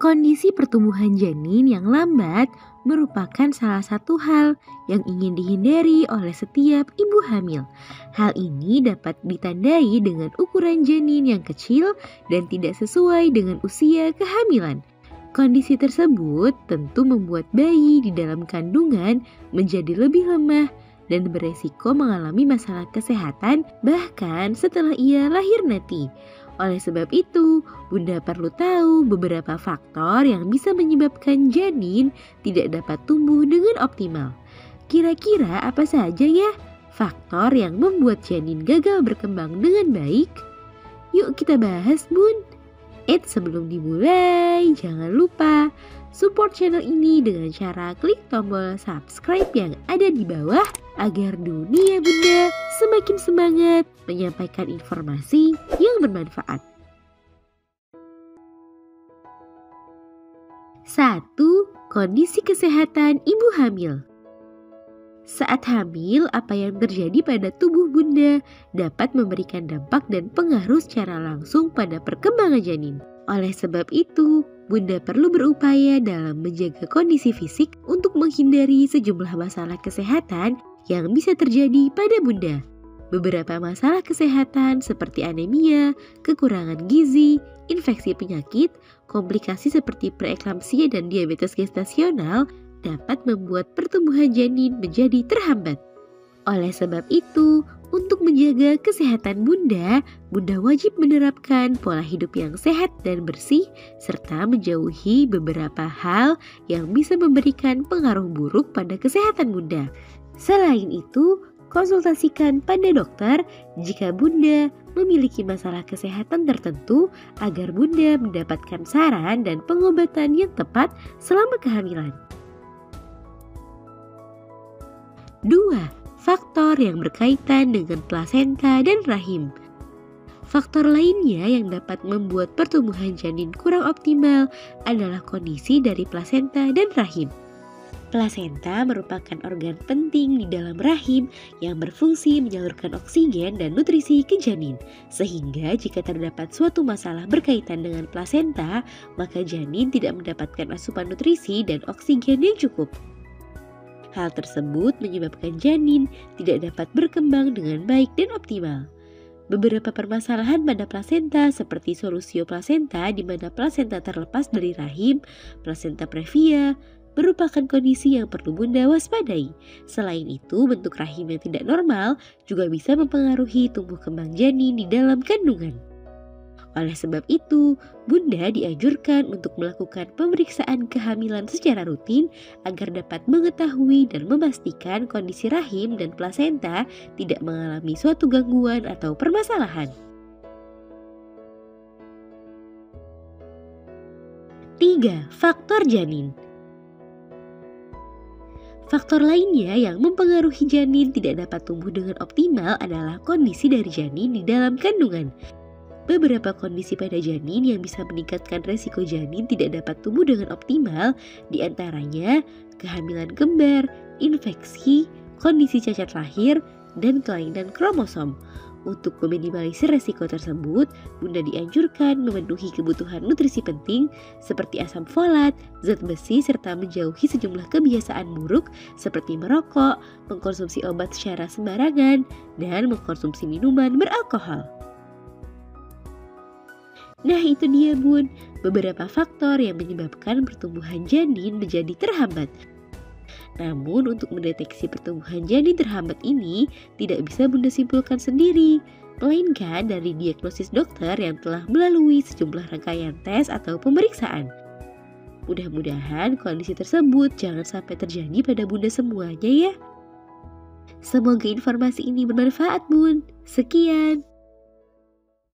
Kondisi pertumbuhan janin yang lambat merupakan salah satu hal yang ingin dihindari oleh setiap ibu hamil. Hal ini dapat ditandai dengan ukuran janin yang kecil dan tidak sesuai dengan usia kehamilan. Kondisi tersebut tentu membuat bayi di dalam kandungan menjadi lebih lemah dan beresiko mengalami masalah kesehatan bahkan setelah ia lahir nanti. Oleh sebab itu, Bunda perlu tahu beberapa faktor yang bisa menyebabkan janin tidak dapat tumbuh dengan optimal. Kira-kira apa saja ya faktor yang membuat janin gagal berkembang dengan baik? Yuk kita bahas, Bun. Sebelum dimulai, jangan lupa support channel ini dengan cara klik tombol subscribe yang ada di bawah agar dunia Bunda semakin semangat menyampaikan informasi yang bermanfaat. 1. Kondisi kesehatan ibu hamil. Saat hamil, apa yang terjadi pada tubuh Bunda dapat memberikan dampak dan pengaruh secara langsung pada perkembangan janin. Oleh sebab itu, Bunda perlu berupaya dalam menjaga kondisi fisik untuk menghindari sejumlah masalah kesehatan yang bisa terjadi pada Bunda. Beberapa masalah kesehatan seperti anemia, kekurangan gizi, infeksi penyakit, komplikasi seperti preeklamsia dan diabetes gestasional dapat membuat pertumbuhan janin menjadi terhambat. Oleh sebab itu, untuk menjaga kesehatan Bunda, Bunda wajib menerapkan pola hidup yang sehat dan bersih serta menjauhi beberapa hal yang bisa memberikan pengaruh buruk pada kesehatan Bunda. Selain itu, konsultasikan pada dokter jika Bunda memiliki masalah kesehatan tertentu agar Bunda mendapatkan saran dan pengobatan yang tepat selama kehamilan. 2. Faktor yang berkaitan dengan plasenta dan rahim. Faktor lainnya yang dapat membuat pertumbuhan janin kurang optimal adalah kondisi dari plasenta dan rahim. Plasenta merupakan organ penting di dalam rahim yang berfungsi menyalurkan oksigen dan nutrisi ke janin. Sehingga jika terdapat suatu masalah berkaitan dengan plasenta, maka janin tidak mendapatkan asupan nutrisi dan oksigen yang cukup. Hal tersebut menyebabkan janin tidak dapat berkembang dengan baik dan optimal. Beberapa permasalahan pada plasenta seperti solusio plasenta di mana plasenta terlepas dari rahim, plasenta previa, merupakan kondisi yang perlu Bunda waspadai. Selain itu, bentuk rahim yang tidak normal juga bisa mempengaruhi tumbuh kembang janin di dalam kandungan. Oleh sebab itu, Bunda dianjurkan untuk melakukan pemeriksaan kehamilan secara rutin agar dapat mengetahui dan memastikan kondisi rahim dan plasenta tidak mengalami suatu gangguan atau permasalahan. 3. Faktor janin. Faktor lainnya yang mempengaruhi janin tidak dapat tumbuh dengan optimal adalah kondisi dari janin di dalam kandungan. Beberapa kondisi pada janin yang bisa meningkatkan resiko janin tidak dapat tumbuh dengan optimal, diantaranya kehamilan kembar, infeksi, kondisi cacat lahir, dan kelainan kromosom. Untuk meminimalisir resiko tersebut, Bunda dianjurkan memenuhi kebutuhan nutrisi penting seperti asam folat, zat besi, serta menjauhi sejumlah kebiasaan buruk seperti merokok, mengkonsumsi obat secara sembarangan, dan mengkonsumsi minuman beralkohol. Nah itu dia Bun, beberapa faktor yang menyebabkan pertumbuhan janin menjadi terhambat. Namun untuk mendeteksi pertumbuhan janin terhambat ini tidak bisa Bunda simpulkan sendiri, melainkan dari diagnosis dokter yang telah melalui sejumlah rangkaian tes atau pemeriksaan. Mudah-mudahan kondisi tersebut jangan sampai terjadi pada Bunda semuanya ya. Semoga informasi ini bermanfaat Bun. Sekian.